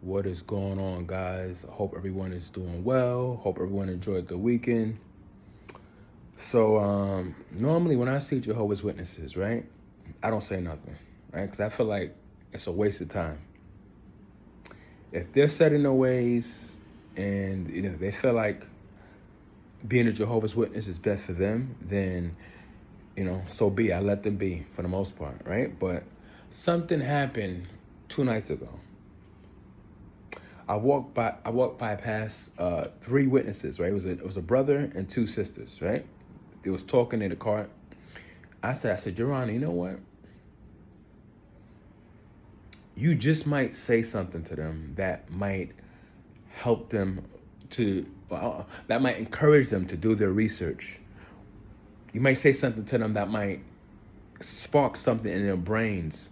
What is going on, guys? I hope everyone is doing well. Hope everyone enjoyed the weekend. So, normally when I see Jehovah's Witnesses, right, I don't say nothing, right? Because I feel like it's a waste of time. If they're set in their ways and they feel like being a Jehovah's Witness is best for them, then so be. I let them be for the most part, right? But something happened 2 nights ago. I walked by past three witnesses, right? It was a brother and two sisters, right? They was talking in the car. I said, Your Honor, you know what? You just might say something to them that might help them that might encourage them to do their research. You might say something to them that might spark something in their brains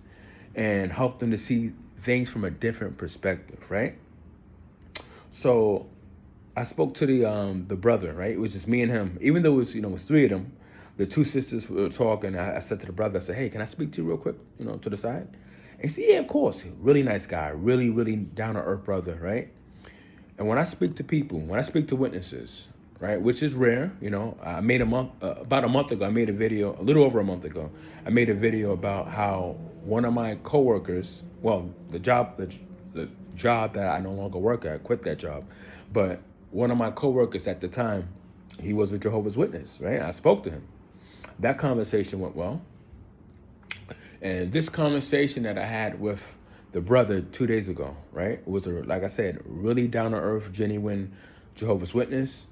and help them to see things from a different perspective, right? So I spoke to the brother, right? It was just me and him. Even though it was three of them, the two sisters were talking. I said to the brother, I said, hey, can I speak to you real quick, to the side? And he said, yeah, of course. Really nice guy. Really, really down-to-earth brother, right? And when I speak to people, when I speak to witnesses, right, which is rare, I made about a month ago, I made a video, a little over a month ago, I made a video about how one of my coworkers, well, the job that I no longer work at, I quit that job, but one of my coworkers at the time, he was a Jehovah's Witness, right? I spoke to him. That conversation went well. And this conversation that I had with the brother 2 days ago, right, was, like I said, really down-to-earth, genuine Jehovah's Witness.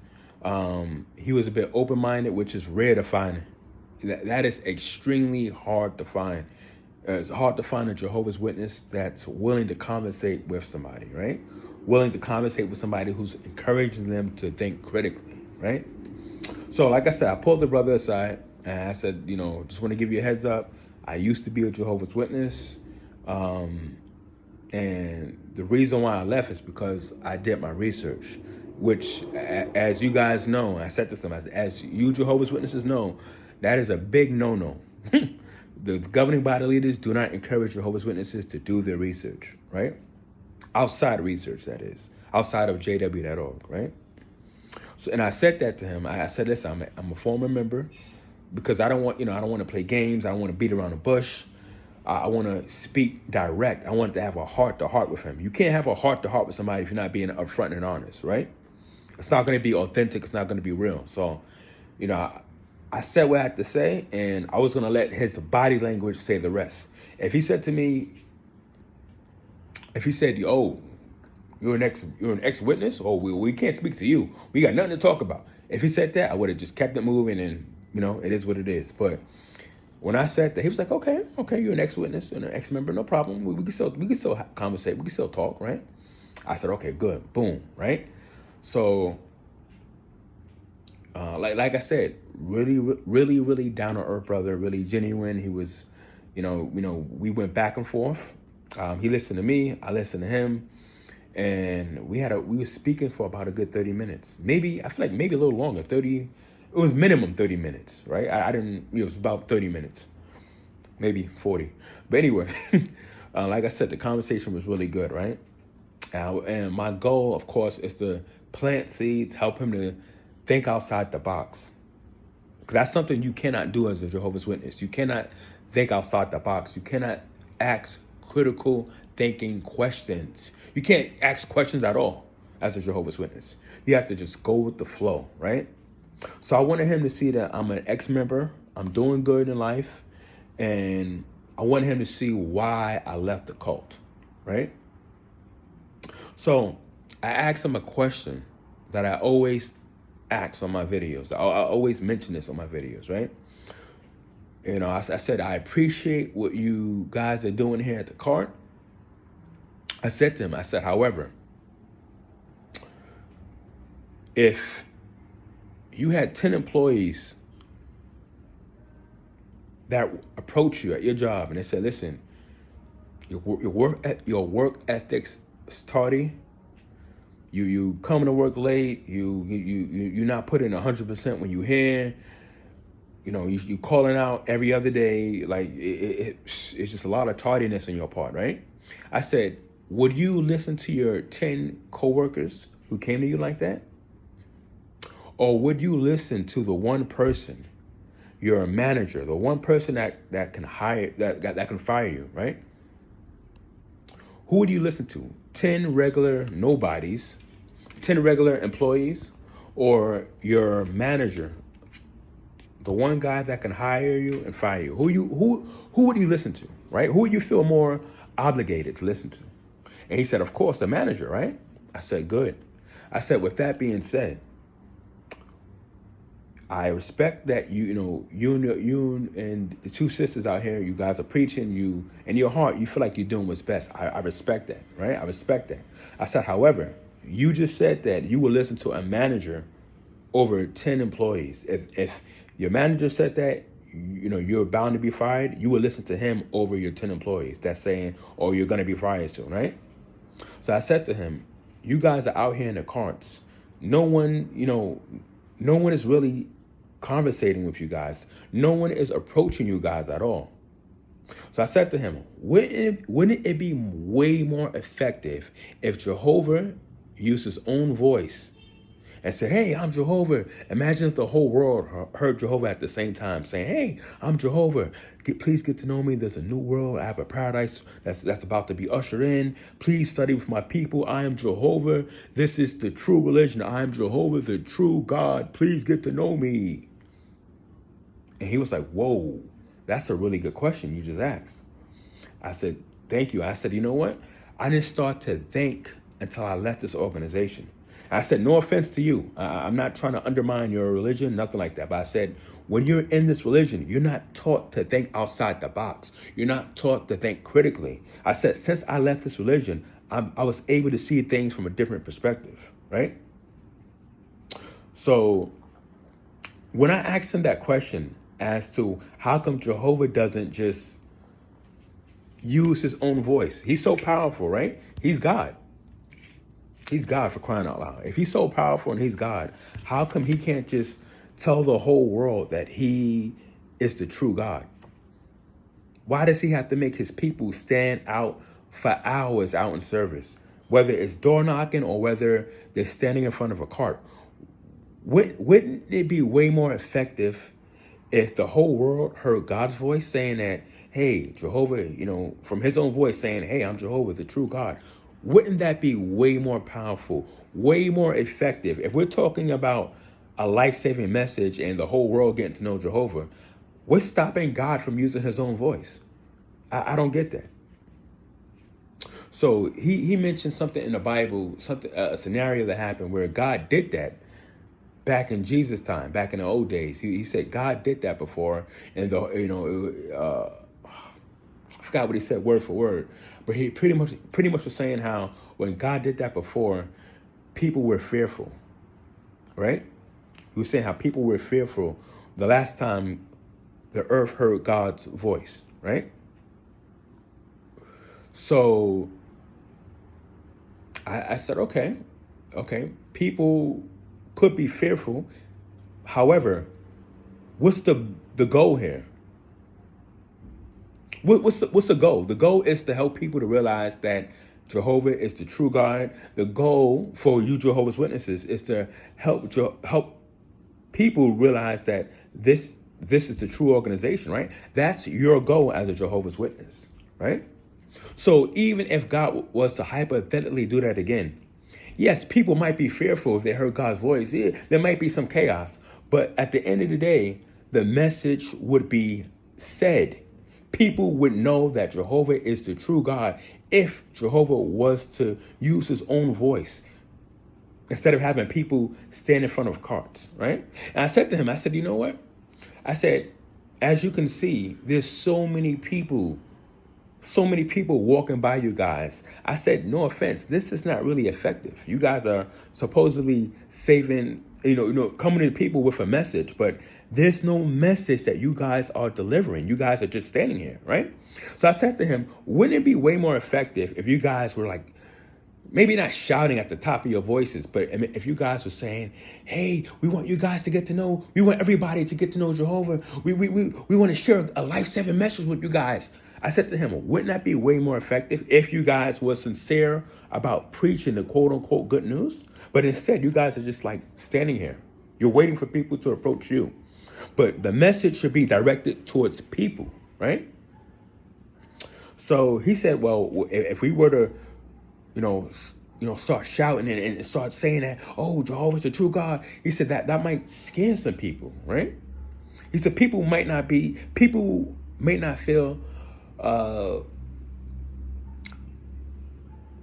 He was a bit open-minded, which is rare to find. That is extremely hard to find. It's hard to find a Jehovah's Witness that's willing to conversate with somebody, right? Willing to conversate with somebody who's encouraging them to think critically, right? So like I said, I pulled the brother aside and I said, just want to give you a heads up. I used to be a Jehovah's Witness. And the reason why I left is because I did my research, which, as you guys know, I said this to them, as you Jehovah's Witnesses know, that is a big no-no. The governing body leaders do not encourage Jehovah's Witnesses to do their research, right? Outside research, that is. Outside of jw.org, right? So, and I said that to him. I said, listen, I'm a former member because I don't want to play games. I don't want to beat around the bush. I want to speak direct. I want to have a heart-to-heart with him. You can't have a heart-to-heart with somebody if you're not being upfront and honest, right? It's not going to be authentic. It's not going to be real. So, I said what I had to say, and I was going to let his body language say the rest. If he said, "Yo, you're an ex-witness," or we can't speak to you, we got nothing to talk about. If he said that, I would have just kept it moving, and it is what it is. But when I said that, he was like, "Okay, you're an ex-witness and an ex-member, no problem. We can still conversate, we can still talk, right?" I said, "Okay, good, boom, right?" So, like I said, really, really, really down to earth brother, really genuine. He was, we went back and forth. He listened to me, I listened to him, and we were speaking for about a good 30 minutes. Maybe, I feel like maybe a little longer, 30, it was minimum 30 minutes, right? It was about 30 minutes, maybe 40. But anyway, like I said, the conversation was really good, right? And my goal, of course, is to plant seeds, help him to think outside the box. Because that's something you cannot do as a Jehovah's Witness. You cannot think outside the box. You cannot ask critical thinking questions. You can't ask questions at all as a Jehovah's Witness. You have to just go with the flow, right? So I wanted him to see that I'm an ex-member. I'm doing good in life. And I wanted him to see why I left the cult, right? So I asked him a question that I always ask on my videos. I always mention this on my videos, right? I said, I appreciate what you guys are doing here at the cart. I said to him, however, if you had 10 employees that approach you at your job and they said, listen, your work ethics is tardy. You coming to work late. You're not putting 100% when you here. You calling out every other day. Like it's just a lot of tardiness on your part, right? I said, would you listen to your 10 coworkers who came to you like that? Or would you listen to the one person, your manager, the one person that can that can fire you, right? Who would you listen to? 10 regular nobodies, 10 regular employees, or your manager, the one guy that can hire you and fire you? Who would you listen to, right? Who would you feel more obligated to listen to? And he said, of course, the manager, right? I said, good. I said, with that being said, I respect that you and the two sisters out here, you guys are preaching, you in your heart, you feel like you're doing what's best. I respect that, right? I respect that. I said, however, you just said that you will listen to a manager over 10 employees. If your manager said that, you're bound to be fired, you will listen to him over your 10 employees. That's saying, or you're going to be fired soon, right? So I said to him, you guys are out here in the carts. No one is really conversating with you guys. No one is approaching you guys at all. So I said to him, wouldn't it be way more effective if Jehovah used his own voice and said, hey, I'm Jehovah. Imagine if the whole world heard Jehovah at the same time saying, hey, I'm Jehovah. Please get to know me. There's a new world. I have a paradise that's about to be ushered in. Please study with my people. I am Jehovah. This is the true religion. I am Jehovah, the true God. Please get to know me. And he was like, whoa, that's a really good question you just asked. I said, thank you. I said, you know what? I didn't start to think until I left this organization. I said, no offense to you. I'm not trying to undermine your religion, nothing like that. But I said, when you're in this religion, you're not taught to think outside the box. You're not taught to think critically. I said, since I left this religion, I was able to see things from a different perspective, right? So when I asked him that question as to how come Jehovah doesn't just use his own voice, he's so powerful, right? He's God. He's God, for crying out loud. If he's so powerful and he's God, how come he can't just tell the whole world that he is the true God? Why does he have to make his people stand out for hours out in service, whether it's door knocking or whether they're standing in front of a cart? Wouldn't it be way more effective if the whole world heard God's voice saying that, hey, Jehovah, from his own voice saying, hey, I'm Jehovah, the true God? Wouldn't that be way more powerful, way more effective? If we're talking about a life-saving message and the whole world getting to know Jehovah, what's stopping God from using his own voice? I don't get that. So he mentioned something in the Bible, a scenario that happened where God did that back in Jesus' time, back in the old days. He said God did that before, and I forgot what he said word for word, but he pretty much was saying how when God did that before, people were fearful, right? He was saying how people were fearful the last time the earth heard God's voice, right? So I said, okay, people could be fearful. However, what's the goal here? What's the goal? The goal is to help people to realize that Jehovah is the true God. The goal for you Jehovah's Witnesses is to help people realize that this is the true organization, right? That's your goal as a Jehovah's Witness, right? So even if God was to hypothetically do that again, yes, people might be fearful if they heard God's voice. Yeah, there might be some chaos, but at the end of the day, the message would be said. People would know that Jehovah is the true God if Jehovah was to use his own voice instead of having people stand in front of carts, right? And I said to him, I said, you know what? I said, as you can see, there's so many people walking by you guys. I said, no offense, this is not really effective. You guys are supposedly saving, coming to people with a message, but there's no message that you guys are delivering. You guys are just standing here, right? So I said to him, wouldn't it be way more effective if you guys were like Maybe not shouting at the top of your voices, but if you guys were saying, hey, we want you guys to get to know, we want everybody to get to know Jehovah. We want to share a life-saving message with you guys. I said to him, wouldn't that be way more effective if you guys were sincere about preaching the quote unquote good news? But instead, you guys are just like standing here. You're waiting for people to approach you. But the message should be directed towards people, right? So he said, well, if we were to, start shouting and start saying that, oh, Jehovah's the true God. He said that might scare some people, right? He said people may not feel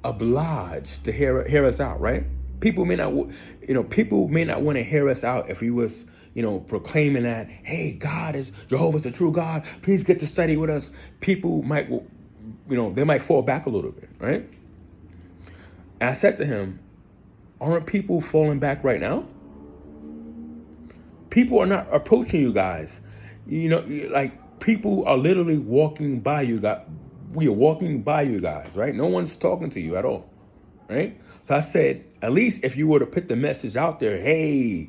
obliged to hear us out, right? People may not want to hear us out if we was, proclaiming that, hey, Jehovah's the true God. Please get to study with us. People might, they might fall back a little bit, right? And I said to him, aren't people falling back right now? People are not approaching you guys. Like people are literally walking by you guys. We are walking by you guys, right? No one's talking to you at all, right? So I said, at least if you were to put the message out there, hey,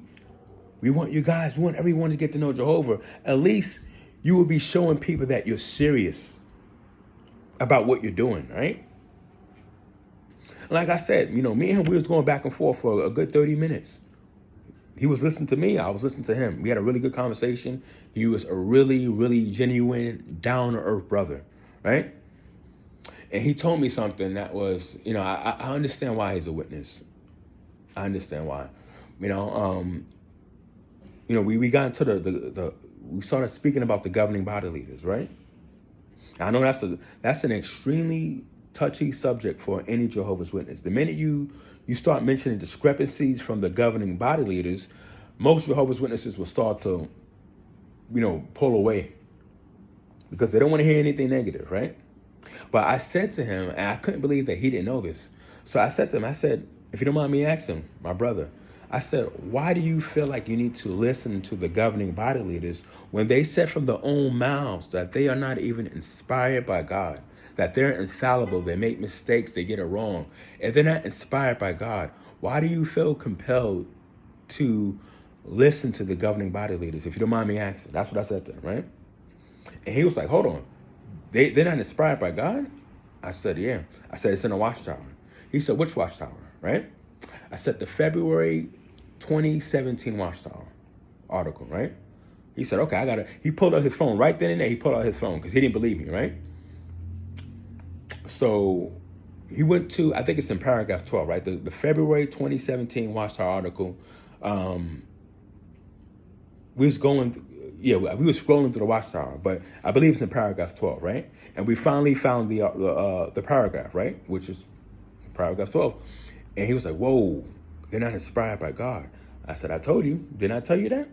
we want everyone to get to know Jehovah. At least you will be showing people that you're serious about what you're doing, right? Like I said, me and him, we was going back and forth for a good 30 minutes. He was listening to me. I was listening to him. We had a really good conversation. He was a really, really genuine, down-to-earth brother, right? And he told me something that was, I understand why he's a witness. I understand why. We got into we started speaking about the governing body leaders, right? I know that's an extremely touchy subject for any Jehovah's Witness. The minute you start mentioning discrepancies from the governing body leaders, most Jehovah's Witnesses will start to, pull away because they don't want to hear anything negative, right? But I said to him, and I couldn't believe that he didn't know this. So I said to him, if you don't mind me asking, my brother, I said, why do you feel like you need to listen to the governing body leaders when they said from their own mouths that they are not even inspired by God, that they're infallible, they make mistakes, they get it wrong? If they're not inspired by God, why do you feel compelled to listen to the governing body leaders, if you don't mind me asking? That's what I said to him, right? And he was like, hold on, they're not inspired by God? I said, yeah. I said, it's in a watchtower. He said, which watchtower, right? I said, the February 2017 watchtower article, right? He said, okay, he pulled out his phone right then and there. He pulled out his phone because he didn't believe me, right? So he went to, I think it's in paragraph 12, right? The February 2017 watchtower article. We were scrolling through the watchtower, but I believe it's in paragraph 12, right? And we finally found the paragraph, right? Which is paragraph 12. And he was like, whoa, they're not inspired by God. I said, I told you. Didn't I tell you that?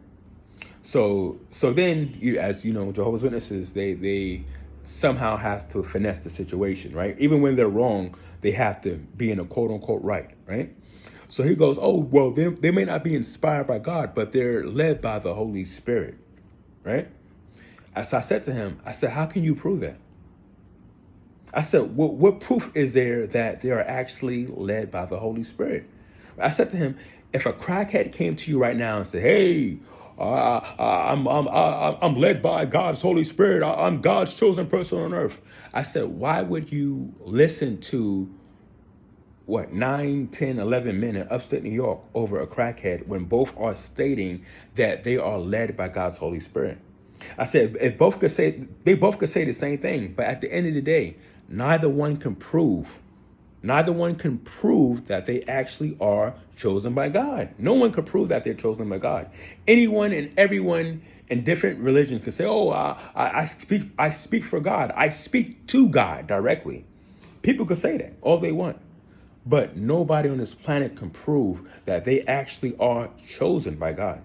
So then, as you know, Jehovah's Witnesses, they somehow have to finesse the situation, right? Even when they're wrong, they have to be in a quote unquote right? So he goes, oh, well, they may not be inspired by God, but they're led by the Holy Spirit, right? So I said to him, how can you prove that? I said, what proof is there that they are actually led by the Holy Spirit? I said to him, if a crackhead came to you right now and said, hey, I'm led by God's Holy Spirit. I'm God's chosen person on earth. I said, why would you listen to 9, 10, 11 men in upstate New York over a crackhead when both are stating that they are led by God's Holy Spirit? I said, they both could say the same thing, but at the end of the day, neither one can prove that they actually are chosen by God. No one can prove that they're chosen by God. Anyone and everyone in different religions can say, oh, I speak for God. I speak to God directly. People could say that all they want. But nobody on this planet can prove that they actually are chosen by God.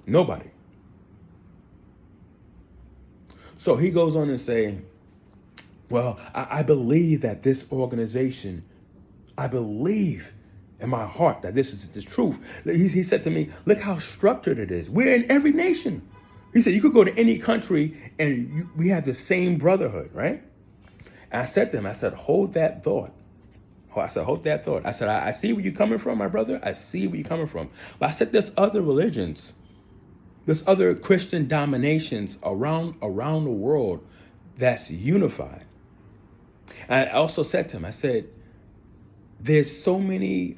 Nobody. So he goes on and say, well, I believe that this organization, I believe in my heart that this is the truth. He said to me, look how structured it is. We're in every nation. He said, you could go to any country and we have the same brotherhood, right? And I said to him, hold that thought. I said, hold that thought. I said, I see where you're coming from, my brother. I see where you're coming from. But I said, there's other religions. There's other Christian dominations around the world that's unified. And I also said to him, I said, there's so many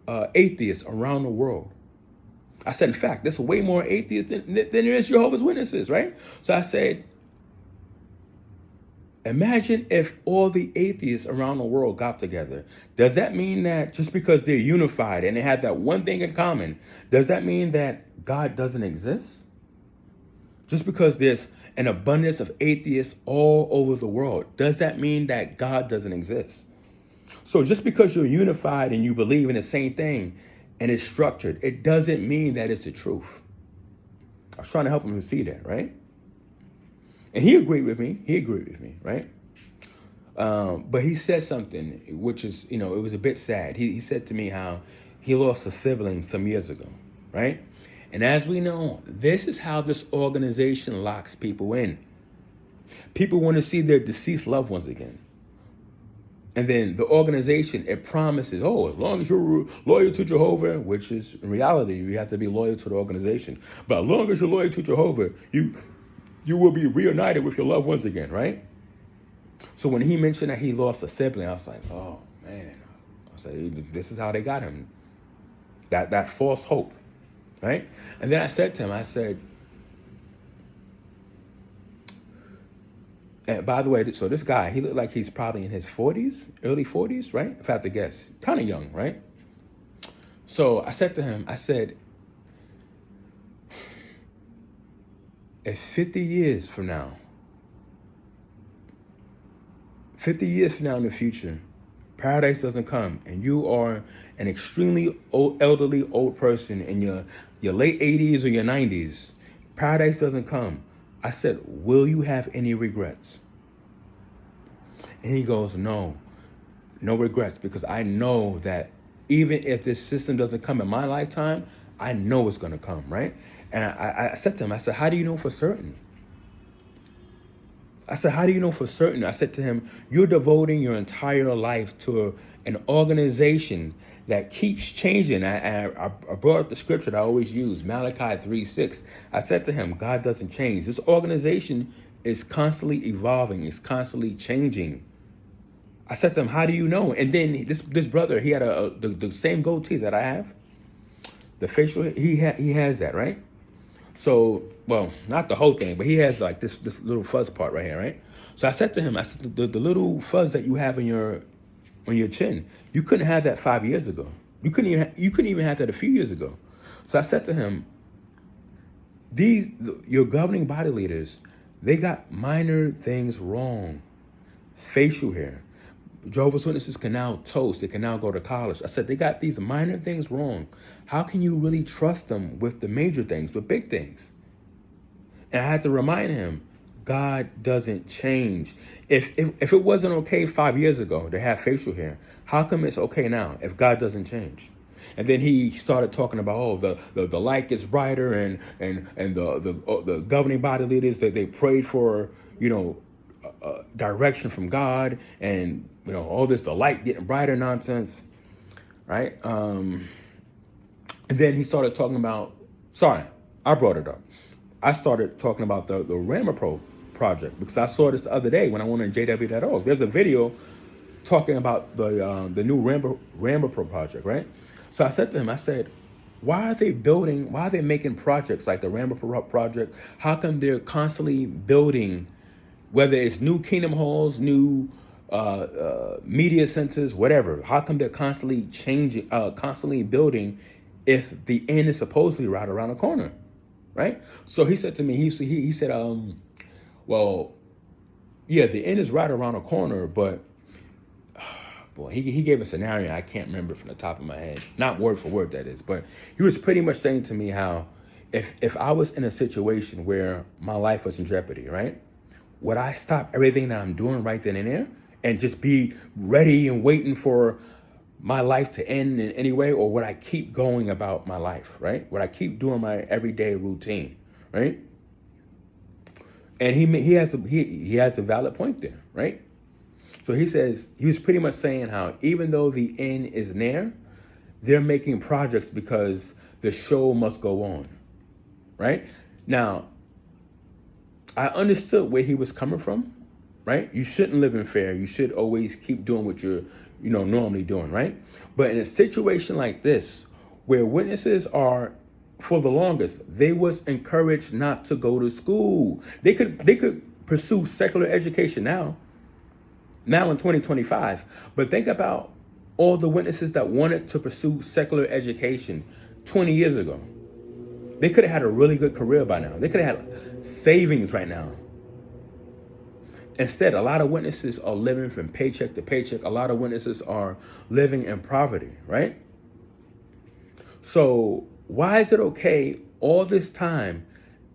atheists around the world. I said, in fact, there's way more atheists than there is Jehovah's Witnesses, right? So I said, imagine if all the atheists around the world got together. Does that mean that just because they're unified and they have that one thing in common, does that mean that God doesn't exist? Just because there's an abundance of atheists all over the world, does that mean that God doesn't exist? So just because you're unified and you believe in the same thing and it's structured, it doesn't mean that it's the truth. I was trying to help him to see that, right? And he agreed with me, right? But he said something which is, it was a bit sad. He said to me how he lost a sibling some years ago, right? And as we know, this is how this organization locks people in. People want to see their deceased loved ones again. And then the organization, it promises, as long as you're loyal to Jehovah, which is in reality, you have to be loyal to the organization. But as long as you're loyal to Jehovah, you will be reunited with your loved ones again, right? So when he mentioned that he lost a sibling, I was like, oh, man. I said, this is how they got him. That false hope, right? And then I said to him, I said, and by the way, so this guy, he looked like he's probably in his 40s, early 40s, right? If I have to guess. Kind of young, right? So I said to him, I said, if 50 years from now in the future, paradise doesn't come and you are an extremely elderly old person in your late 80s or your 90s, paradise doesn't come. I said, will you have any regrets? And he goes, no regrets, because I know that even if this system doesn't come in my lifetime, I know it's going to come, right? And I said to him, I said, how do you know for certain? I said to him, you're devoting your entire life to an organization that keeps changing. I brought up the scripture that I always use, Malachi 3:6. I said to him, God doesn't change. This organization is constantly evolving. It's constantly changing. I said to him, how do you know? And then this brother, he had the same goatee that I have. The facial, he has that, right? So, well, not the whole thing, but he has like this little fuzz part right here, right? So I said to him, I said, the little fuzz that you have on your chin, you couldn't have that 5 years ago. You couldn't even have that a few years ago. So I said to him, your governing body leaders, they got minor things wrong. Facial hair. Jehovah's Witnesses can now toast. They can now go to college. I said, they got these minor things wrong. How can you really trust them with the major things, with big things? And I had to remind him, God doesn't change. If it wasn't okay 5 years ago to have facial hair, how come it's okay now if God doesn't change? And then he started talking about, the light gets brighter and the governing body leaders, that they prayed for, direction from God, and all this, the light getting brighter nonsense, right? And then he started talking about, I brought it up. I started talking about the Ramapro project, because I saw this the other day when I went on JW.org. There's a video talking about the new Ramapro project, right? So I said to him, I said, why are they making projects like the Ramapro project? How come they're constantly building, whether it's new kingdom halls, new media centers, whatever? How come they're constantly changing, constantly building, if the end is supposedly right around the corner, right? So he said to me, he said, well, yeah, the end is right around the corner, but boy, he gave a scenario I can't remember from the top of my head, not word for word, that is, but he was pretty much saying to me how if I was in a situation where my life was in jeopardy, right? Would I stop everything that I'm doing right then and there and just be ready and waiting for my life to end in any way? Or would I keep going about my life, right? Would I keep doing my everyday routine, right? And he has a valid point there, right? So he was pretty much saying how even though the end is near, they're making projects because the show must go on, right? Now, I understood where he was coming from, right? You shouldn't live in fear. You should always keep doing what you're, normally doing, right? But in a situation like this, where witnesses are, for the longest, they was encouraged not to go to school. They could pursue secular education now in 2025. But think about all the witnesses that wanted to pursue secular education 20 years ago. They could have had a really good career by now. They could have had savings right now. Instead, a lot of witnesses are living from paycheck to paycheck. A lot of witnesses are living in poverty, right? So why is it okay all this time,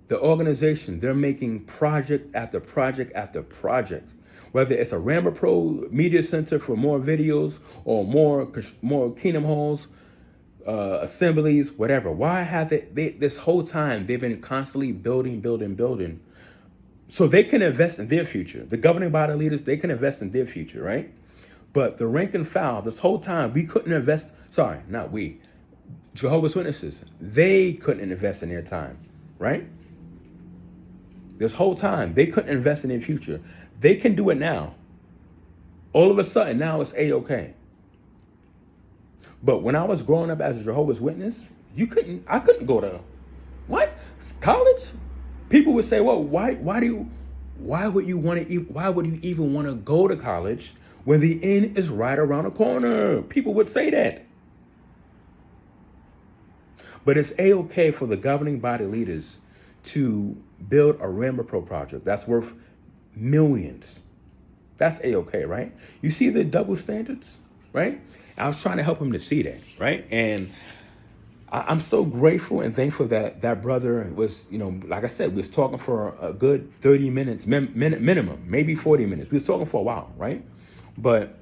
the organization, they're making project after project after project, whether it's a Rambo Pro Media Center for more videos or more Kingdom Halls, assemblies, whatever. Why have they this whole time they've been constantly building, so they can invest in their future. The governing body leaders, they can invest in their future, right? But the rank and file, this whole time, we couldn't invest. Sorry, not we. Jehovah's Witnesses, they couldn't invest in their time, right? This whole time, they couldn't invest in their future. They can do it now. All of a sudden, now it's A-okay. But when I was growing up as a Jehovah's Witness, I couldn't go to, what? College? People would say, well, why would you even want to go to college when the end is right around the corner? People would say that. But it's A-okay for the governing body leaders to build a Rambo Pro project that's worth millions. That's A-okay, right? You see the double standards, right? I was trying to help him to see that, right? And I'm so grateful and thankful that that brother was, like I said, we was talking for a good 30 minutes, minimum, maybe 40 minutes. We was talking for a while, right? But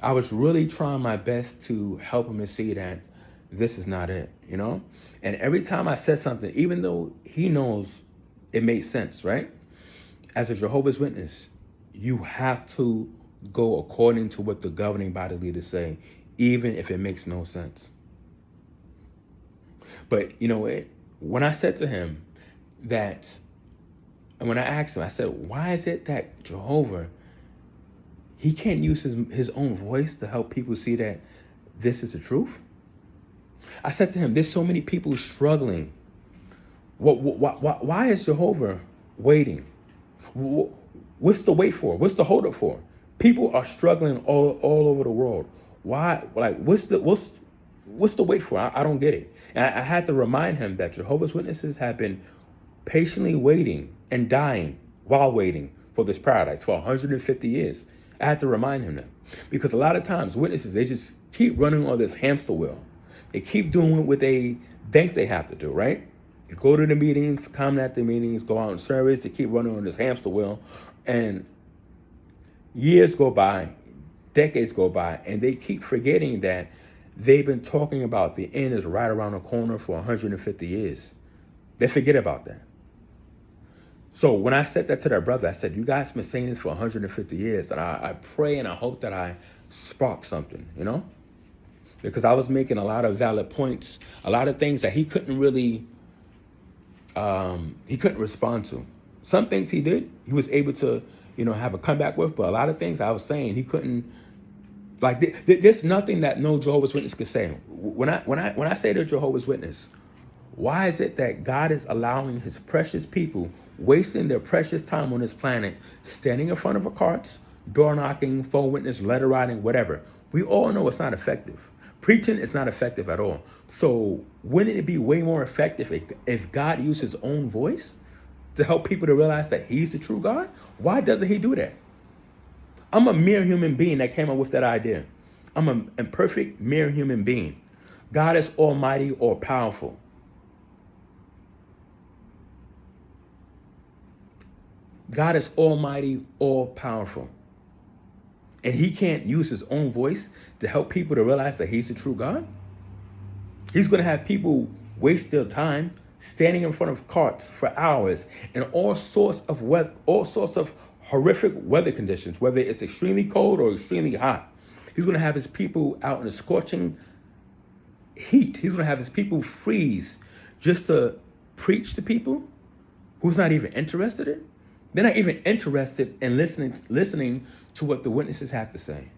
I was really trying my best to help him to see that this is not it, And every time I said something, even though he knows it made sense, right? As a Jehovah's Witness, you have to go according to what the governing body leaders say, even if it makes no sense. But when I said to him that, and when I asked him, I said, why is it that Jehovah, he can't use his own voice to help people see that this is the truth? I said to him, there's so many people struggling. Why is Jehovah waiting? What's the wait for? What's the hold up for? People are struggling all over the world. Why? Like, what's the wait for? I don't get it. And I had to remind him that Jehovah's Witnesses have been patiently waiting and dying while waiting for this paradise for 150 years. I had to remind him that, because a lot of times witnesses, they just keep running on this hamster wheel. They keep doing what they think they have to do, right? You go to the meetings, comment at the meetings, go out in service, they keep running on this hamster wheel, and years go by, decades go by, and they keep forgetting that they've been talking about the end is right around the corner for 150 years. They forget about that. So when I said that to their brother, I said, you guys have been saying this for 150 years, and I pray and I hope that I spark something, because I was making a lot of valid points, a lot of things that he couldn't really, he couldn't respond to. Some things he did, he was able to, have a comeback with, but a lot of things I was saying, he couldn't, like, there's nothing that no Jehovah's Witness could say. When I say to Jehovah's Witness, why is it that God is allowing his precious people wasting their precious time on this planet, standing in front of a carts, door knocking, phone witness, letter writing, whatever? We all know it's not effective. Preaching is not effective at all. So wouldn't it be way more effective if God used his own voice to help people to realize that he's the true God? Why doesn't he do that? I'm a mere human being that came up with that idea. I'm an imperfect, mere human being. God is almighty, all powerful. God is almighty, all powerful. And he can't use his own voice to help people to realize that he's the true God? He's going to have people waste their time standing in front of carts for hours in all sorts of horrific weather conditions, whether it's extremely cold or extremely hot. He's going to have his people out in the scorching heat. He's going to have his people freeze just to preach to people who's not even interested in. They're not even interested in listening to what the witnesses have to say.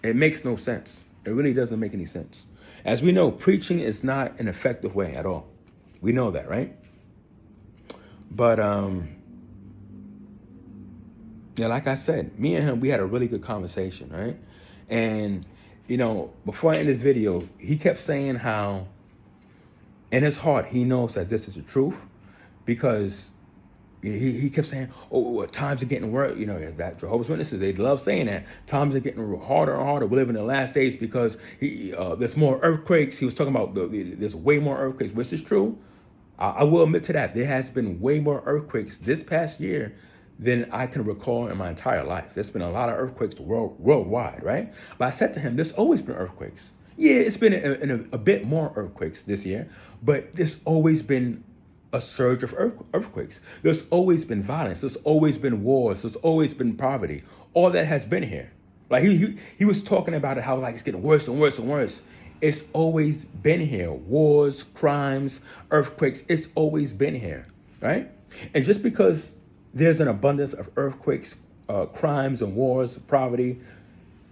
It makes no sense. It really doesn't make any sense. As we know, preaching is not an effective way at all. We know that, right? But yeah, like I said, me and him, we had a really good conversation, right? And, before I end this video, he kept saying how in his heart, he knows that this is the truth, because he kept saying, times are getting worse. That Jehovah's Witnesses, they love saying that. Times are getting harder and harder. We live in the last days because there's more earthquakes. He was talking about there's way more earthquakes, which is true. I will admit to that. There has been way more earthquakes this past year than I can recall in my entire life. There's been a lot of earthquakes worldwide, right? But I said to him, there's always been earthquakes. Yeah, it's been a bit more earthquakes this year, but there's always been a surge of earthquakes. There's always been violence. There's always been wars. There's always been poverty. All that has been here. Like he was talking about it, how like it's getting worse and worse and worse. It's always been here. Wars, crimes, earthquakes. It's always been here, right? And just because there's an abundance of earthquakes, crimes and wars, poverty,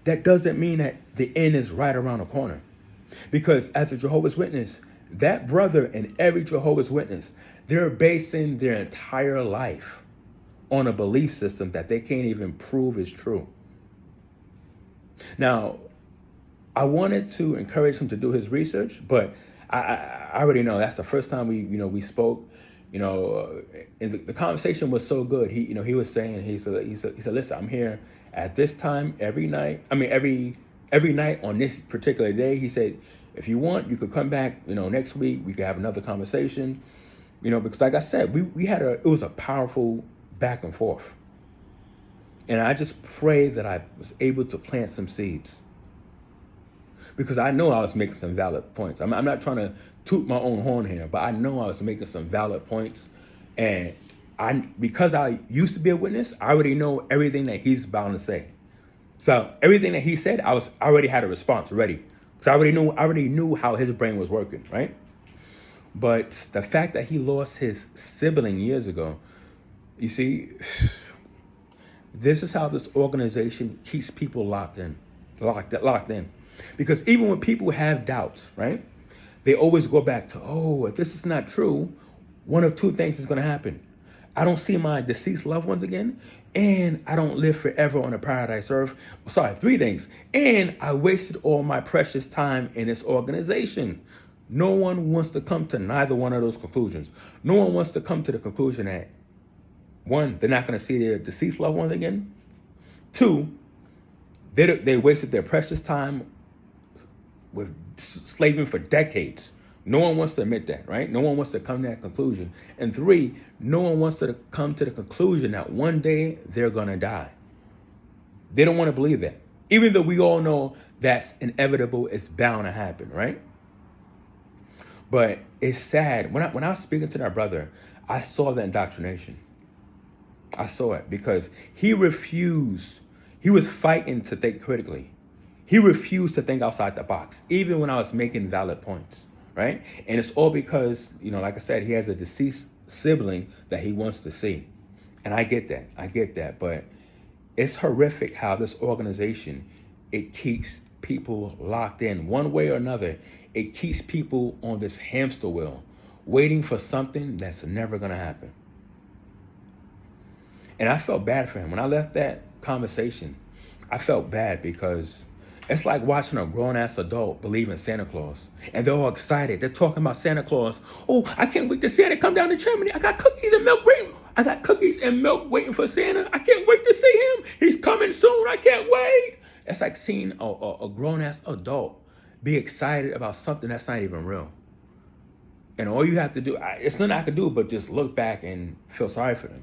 that doesn't mean that the end is right around the corner. Because as a Jehovah's Witness, that brother and every Jehovah's Witness, they're basing their entire life on a belief system that they can't even prove is true. Now, I wanted to encourage him to do his research, but I already know that's the first time we spoke. And the conversation was so good. He was saying, he said, listen, I'm here at this time every night. I mean, every night on this particular day. He said, if you want, you could come back, next week. We could have another conversation, because like I said, it was a powerful back and forth. And I just pray that I was able to plant some seeds, because I know I was making some valid points. I'm not trying to toot my own horn here, but I know I was making some valid points. And because I used to be a witness, I already know everything that he's bound to say. So everything that he said, I already had a response ready. So I already knew how his brain was working, right? But the fact that he lost his sibling years ago, you see, this is how this organization keeps people locked in. Because even when people have doubts, right, they always go back to, if this is not true, one of two things is going to happen. I don't see my deceased loved ones again, and I don't live forever on a paradise earth. Sorry, three things. And I wasted all my precious time in this organization. No one wants to come to neither one of those conclusions. No one wants to come to the conclusion that, one, they're not going to see their deceased loved ones again. Two, they wasted their precious time with slaving for decades. No one wants to admit that, right? No one wants to come to that conclusion. And three, no one wants to come to the conclusion that one day they're going to die. They don't want to believe that. Even though we all know that's inevitable, it's bound to happen, right? But it's sad. When I was speaking to that brother, I saw the indoctrination. I saw it because he refused. He was fighting to think critically. He refused to think outside the box, even when I was making valid points, right? And it's all because, like I said, he has a deceased sibling that he wants to see. And I get that. But it's horrific how this organization, it keeps people locked in one way or another. It keeps people on this hamster wheel, waiting for something that's never going to happen. And I felt bad for him. When I left that conversation, I felt bad because it's like watching a grown-ass adult believe in Santa Claus. And they're all excited. They're talking about Santa Claus. Oh, I can't wait to see Santa come down the chimney. I got cookies and milk waiting for Santa. I can't wait to see him. He's coming soon. I can't wait. It's like seeing a grown-ass adult be excited about something that's not even real. And all you have to do, it's nothing I could do but just look back and feel sorry for them.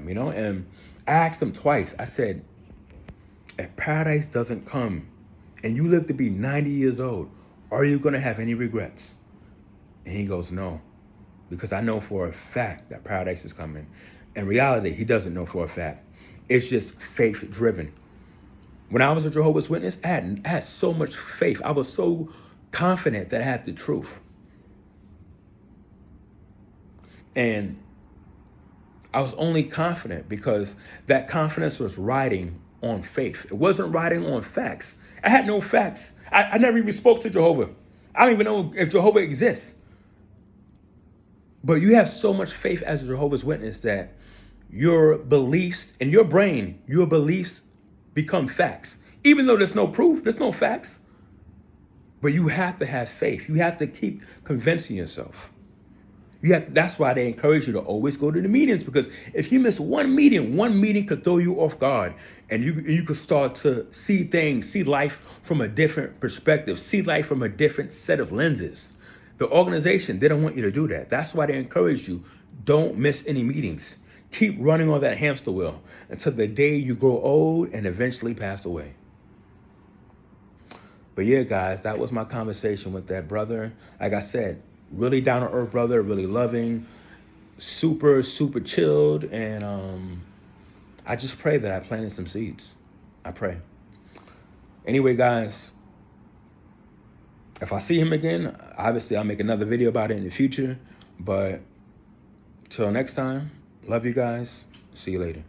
And I asked him twice. I said, if paradise doesn't come and you live to be 90 years old, are you going to have any regrets? And he goes, no, because I know for a fact that paradise is coming. In reality, he doesn't know for a fact. It's just faith driven. When I was a Jehovah's Witness, I had so much faith. I was so confident that I had the truth. And I was only confident because that confidence was riding on faith. It wasn't riding on facts. I had no facts. I never even spoke to Jehovah. I don't even know if Jehovah exists. But you have so much faith as a Jehovah's Witness that your beliefs in your brain, your beliefs become facts. Even though there's no proof, there's no facts. But you have to have faith. You have to keep convincing yourself. That's why they encourage you to always go to the meetings, because if you miss one meeting could throw you off guard, and you could start to see things, see life from a different perspective, see life from a different set of lenses. The organization, they don't want you to do that. That's why they encourage you, don't miss any meetings. Keep running on that hamster wheel until the day you grow old and eventually pass away. But yeah, guys, that was my conversation with that brother. Like I said, really down to earth brother, really loving, super, super chilled. And I just pray that I planted some seeds. I pray. Anyway, guys, if I see him again, obviously I'll make another video about it in the future. But till next time, love you guys. See you later.